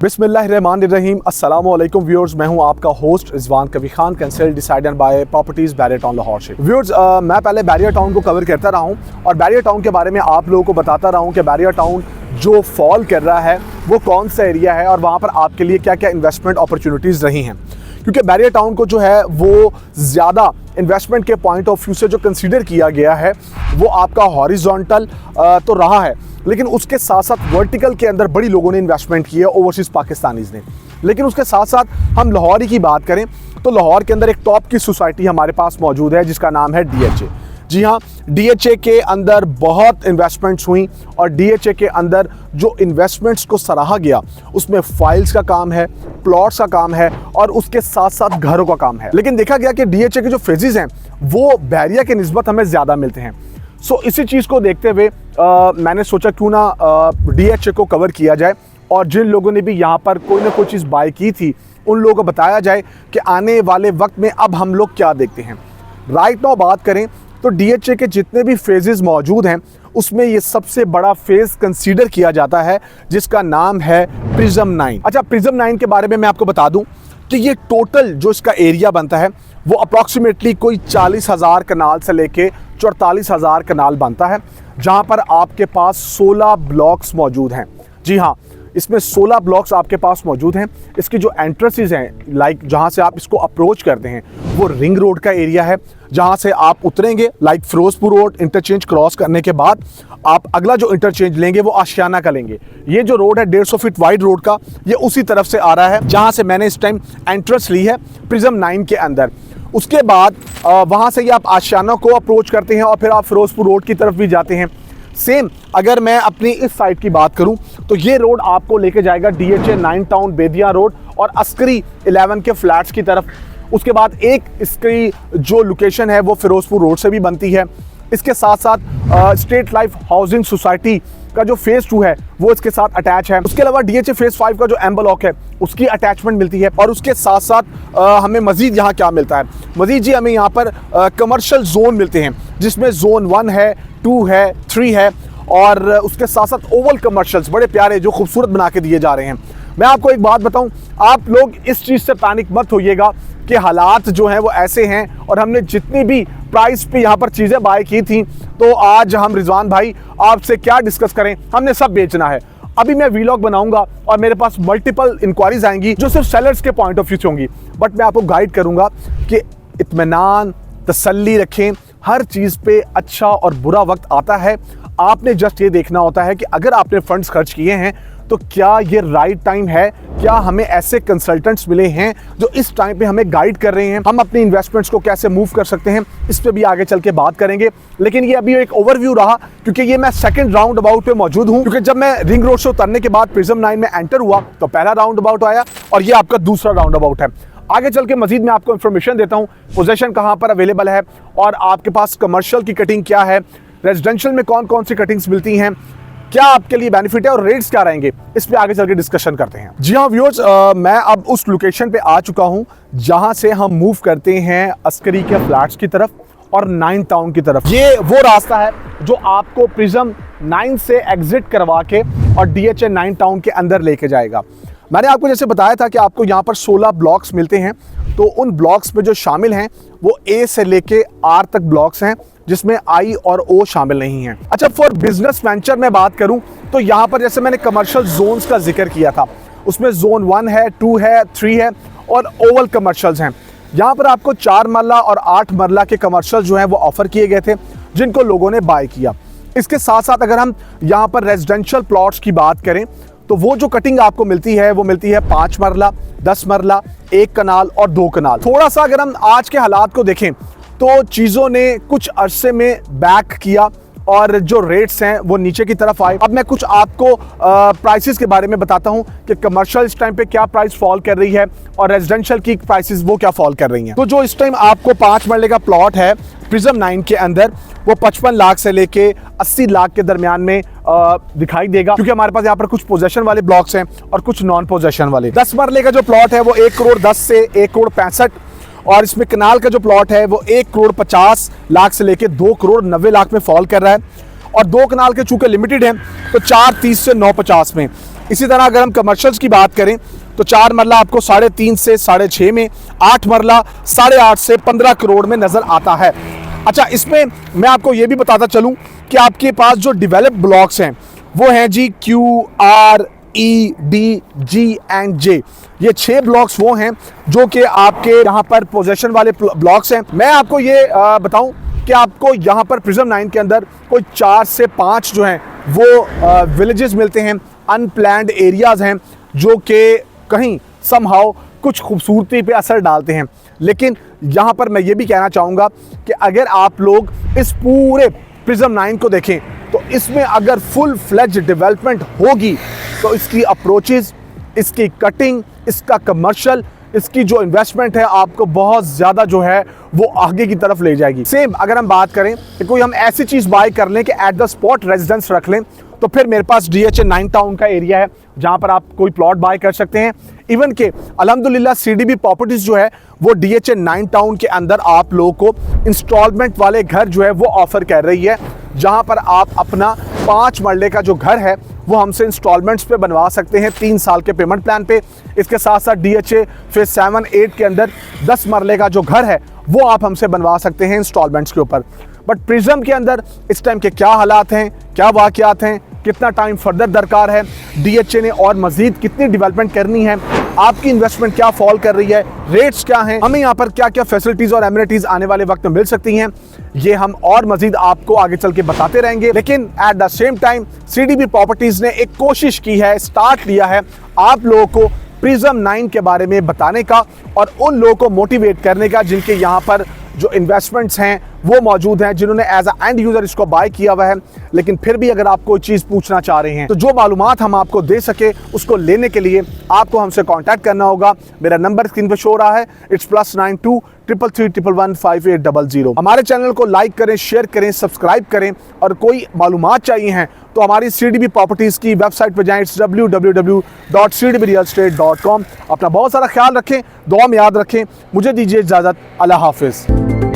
बिस्मिल्लाहिर्रहमानिर्रहीम। अस्सलामु अलैकुम व्यूअर्स, मैं हूं आपका होस्ट रिजवान कवी Khan, consult decided by properties barrier town Lahore से। व्यूअर्स, मैं पहले बैरियर टाउन को कवर करता रहा हूं और बैरियर टाउन के बारे में आप लोगों को बताता रहा हूं कि बैरियर टाउन जो फॉल कर रहा है वो कौन सा एरिया है और वहाँ पर आपके लिए क्या क्या इन्वेस्टमेंट अपॉर्चुनिटीज़ रही हैं। क्योंकि बैरियर टाउन को जो है वो ज़्यादा इन्वेस्टमेंट के पॉइंट ऑफ व्यू से जो कंसीडर किया गया है वो आपका हॉरिजॉन्टल तो रहा है, लेकिन उसके साथ साथ वर्टिकल के अंदर बड़ी लोगों ने इन्वेस्टमेंट की है, ओवरसीज़ पाकिस्तानीज़ ने। लेकिन उसके साथ साथ हम लाहौर की बात करें तो लाहौर के अंदर एक टॉप की सोसाइटी हमारे पास मौजूद है जिसका नाम है DHA। जी हाँ, DHA के अंदर बहुत इन्वेस्टमेंट्स हुई और DHA के अंदर जो इन्वेस्टमेंट्स को सराहा गया उसमें फाइल्स का काम है, प्लॉट्स का काम है और उसके साथ साथ घरों का काम है। लेकिन देखा गया कि DHA के जो फेजेस हैं वो बैरियर के निस्बत हमें ज़्यादा मिलते हैं। सो इसी चीज़ को देखते हुए मैंने सोचा क्यों ना DHA को कवर किया जाए और जिन लोगों ने भी यहाँ पर कोई ना कोई चीज़ बाय की थी उन लोगों को बताया जाए कि आने वाले वक्त में अब हम लोग क्या देखते हैं। राइट नाउ बात करें तो DHA के जितने भी फेजेस मौजूद हैं उसमें ये सबसे बड़ा फेज़ कंसीडर किया जाता है जिसका नाम है प्रिज्म 9। अच्छा, प्रिज्म 9 के बारे में मैं आपको बता दूं कि ये टोटल जो इसका एरिया बनता है वो अप्रॉक्सीमेटली कोई 40,000 कनाल से लेके 44,000 कनाल बनता है, जहां पर आपके पास 16 ब्लॉक्स मौजूद हैं। जी हाँ, इसमें 16 ब्लॉक्स आपके पास मौजूद हैं। इसकी जो एंट्रेंसेस हैं, लाइक जहां से आप इसको अप्रोच करते हैं वो रिंग रोड का एरिया है, जहां से आप उतरेंगे like Firozpur road interchange cross करने के बाद आप अगला जो इंटरचेंज लेंगे वो आशियाना का लेंगे। ये जो रोड है 150 फीट वाइड रोड का, ये उसी तरफ से आ रहा है जहां से मैंने इस टाइम एंट्रेंस ली है प्रिज्म 9 के अंदर। उसके बाद वहां से ये आप आशियाना को अप्रोच करते हैं और फिर आप फिरोजपुर रोड की तरफ भी जाते हैं। सेम अगर मैं अपनी इस साइड की बात करूं तो ये रोड आपको लेके जाएगा DHA 9 टाउन बेदिया रोड और अस्करी 11 के फ्लैट्स की तरफ। उसके बाद एक इसकी जो लोकेशन है वो फिरोजपुर रोड से भी बनती है। इसके साथ साथ स्टेट लाइफ हाउसिंग सोसाइटी का जो फेज़ 2 है वो इसके साथ अटैच है। उसके अलावा DHA फेज़ 5 का जो एम ब्लॉक है उसकी अटैचमेंट मिलती है। और उसके साथ साथ हमें मजीद यहाँ क्या मिलता है, मजीद जी हमें यहाँ पर कमर्शियल जोन मिलते हैं जिसमें जोन 1 है, 2 है, 3 है और उसके साथ साथ ओवल कमर्शियल्स बड़े प्यारे जो खूबसूरत बना के दिए जा रहे हैं। मैं आपको एक बात बताऊं, आप लोग इस चीज़ से पैनिक मत होइएगा कि हालात जो हैं वो ऐसे हैं और हमने जितनी भी प्राइस पे यहाँ पर चीज़ें बाय की थी तो आज हम रिजवान भाई आपसे क्या डिस्कस करें, हमने सब बेचना है। अभी मैं वीलॉग बनाऊंगा और मेरे पास मल्टीपल इंक्वायरीज आएंगी जो सिर्फ सेलर्स के पॉइंट ऑफ व्यू से होंगी, बट मैं आपको गाइड करूंगा कि इत्मीनान तसल्ली रखें। हर चीज़ पे अच्छा और बुरा वक्त आता है, आपने जस्ट ये देखना होता है कि अगर आपने फंड्स खर्च किए हैं तो क्या ये राइट टाइम है, क्या हमें ऐसे कंसल्टेंट्स मिले हैं जो इस टाइम पे हमें गाइड कर रहे हैं, हम अपनी इन्वेस्टमेंट्स को कैसे मूव कर सकते हैं, इस पे भी आगे चल के बात करेंगे। लेकिन ये अभी एक ओवरव्यू रहा क्योंकि ये मैं सेकंड राउंड अबाउट पे मौजूद हूँ, क्योंकि जब मैं रिंग रोड से उतरने के बाद प्रिज्म 9 में एंटर हुआ तो पहला राउंड अबाउट आया और ये आपका दूसरा राउंड अबाउट है। आगे चल के मजीद मैं आपको इन्फॉर्मेशन देता हूँ, पोजीशन कहाँ पर अवेलेबल है और आपके पास कमर्शियल की कटिंग क्या है, रेजिडेंशियल में कौन कौन सी कटिंग्स मिलती हैं, क्या आपके लिए बेनिफिट है और रेट्स क्या रहेंगे, इस पे आगे चल के डिस्कशन करते हैं। जी हाँ व्यूअर्स, मैं अब उस लोकेशन पे आ चुका हूँ जहाँ से हम मूव करते हैं अस्करी के फ्लैट्स की तरफ और 9 टाउन की तरफ। ये वो रास्ता है जो आपको प्रिज्म 9 से एग्जिट करवा के और DHA 9 टाउन के अंदर लेके जाएगा। मैंने आपको जैसे बताया था कि आपको यहाँ पर 16 ब्लॉक्स मिलते हैं, तो उन ब्लॉक्स में जो शामिल हैं वो A से लेके R तक ब्लॉक्स हैं जिसमें I और O शामिल नहीं हैं। अच्छा, फॉर बिजनेस वेंचर में बात करूं तो यहाँ पर जैसे मैंने कमर्शियल जोन्स का जिक्र किया था, उसमें जोन 1 है, 2 है, 3 है और ओवल कमर्शियल्स हैं। यहाँ पर आपको 4 मरला और 8 मरला के कमर्शियल जो हैं वो ऑफर किए गए थे जिनको लोगों ने बाय किया। इसके साथ साथ अगर हम यहाँ पर रेजिडेंशियल प्लॉट्स की बात करें तो वो जो कटिंग आपको मिलती है वो मिलती है 5 मरला, 10 मरला, 1 कनाल और 2 कनाल। थोड़ा सा अगर हम आज के हालात को देखें तो चीज़ों ने कुछ अरसे में बैक किया और जो रेट्स हैं वो नीचे की तरफ आए। अब मैं कुछ आपको प्राइसेस के बारे में बताता हूं कि कमर्शियल इस टाइम पे क्या प्राइस फॉल कर रही है और रेजिडेंशियल की प्राइसेस वो क्या फॉल कर रही हैं। तो जो इस टाइम आपको 5 मरले का प्लॉट है प्रिज्म 9 के अंदर वो 55 लाख से लेके 80 लाख के दरमियान में दिखाई देगा, क्योंकि हमारे पास यहाँ पर कुछ पोजेशन वाले ब्लॉक्स हैं और कुछ नॉन पोजेशन वाले। 10 मरले का जो प्लॉट है वो 1 करोड़ 10 से 1 करोड़ 65 और इसमें कनाल का जो प्लॉट है वो 1 करोड़ 50 लाख से लेके 2 करोड़ 90 लाख में फॉल कर रहा है और 2 कनाल के चूंकि लिमिटेड है तो 430 से 950 में। इसी तरह अगर हम कमर्शियल्स की बात करें तो 4 मरला आपको 3.5 से 6.5 में, 8 मरला 8.5 से 15 करोड़ में नजर आता है। अच्छा, इसमें मैं आपको ये भी बताता चलूं कि आपके पास जो डेवलप ब्लॉक्स हैं वो हैं जी Q, R, E, D, G and J। ये 6 ब्लॉक्स वो हैं जो कि आपके यहाँ पर पोजेशन वाले ब्लॉक्स हैं। मैं आपको ये बताऊं कि आपको यहाँ पर प्रिज्म 9 के अंदर कोई 4 से 5 जो हैं वो विलेजेस मिलते हैं, अनप्लैन्ड एरियाज हैं जो कि कहीं समहाउ कुछ खूबसूरती पे असर डालते हैं। लेकिन यहाँ पर मैं ये भी कहना चाहूँगा कि अगर आप लोग इस पूरे प्रिज्म 9 को देखें तो इसमें अगर फुल फ्लेज डेवलपमेंट होगी तो इसकी अप्रोचेस, इसकी कटिंग, इसका कमर्शियल, इसकी जो इन्वेस्टमेंट है आपको बहुत ज़्यादा जो है वो आगे की तरफ ले जाएगी। सेम अगर हम बात करें कि कोई हम ऐसी चीज़ बाय कर लें कि एट द स्पॉट रेजिडेंस रख लें, तो फिर मेरे पास DHA 9 टाउन का एरिया है जहां पर आप कोई प्लॉट बाय कर सकते हैं। इवन के अल्हम्दुलिल्लाह CDB प्रॉपर्टीज जो है वो DHA 9 टाउन के अंदर आप लोगों को इंस्टॉलमेंट वाले घर जो है वो ऑफर कर रही है, जहां पर आप अपना 5 मरले का जो घर है वो हमसे इंस्टॉलमेंट्स पे बनवा सकते हैं 3 साल के पेमेंट प्लान पे। इसके साथ साथ DHA फेज 7, 8 के अंदर 10 मरले का जो घर है वो आप हमसे बनवा सकते हैं इंस्टॉलमेंट्स के ऊपर। बट प्रिज्म के अंदर इस टाइम के क्या हालात हैं, क्या वाक़यात हैं, कितना टाइम फर्दर दरकार है, DHA ने और मज़ीद कितनी डेवलपमेंट करनी है, आपकी इन्वेस्टमेंट क्या फॉल कर रही है, रेट्स क्या हैं, हमें यहाँ पर क्या क्या फैसिलिटीज़ और एमिनिटीज़ आने वाले वक्त में मिल सकती हैं, ये हम और मज़ीद आपको आगे चल के बताते रहेंगे। लेकिन at the same time CDB properties ने एक कोशिश की है, स्टार्ट लिया है आप लोगों को प्रिज्म 9 के बारे में बताने का और उन लोगों को मोटिवेट करने का जिनके यहाँ पर जो इन्वेस्टमेंट्स हैं वो मौजूद हैं, जिन्होंने एज अ एंड यूज़र इसको बाय किया हुआ है। लेकिन फिर भी अगर आप कोई चीज़ पूछना चाह रहे हैं तो जो मालूमात हम आपको दे सके उसको लेने के लिए आपको हमसे कांटेक्ट करना होगा। मेरा नंबर स्क्रीन पर शो हो रहा है, इट्स +92 333 111 5800। हमारे चैनल को लाइक करें, शेयर करें, सब्सक्राइब करें और कोई मालूमात चाहिए हैं तो हमारी CDB प्रॉपर्टीज़ की वेबसाइट पर जाएं, www.cdbrealestate.com। अपना बहुत सारा ख्याल रखें, दुआ में याद रखें। मुझे दीजिए इजाज़त, अल्लाह हाफिज़।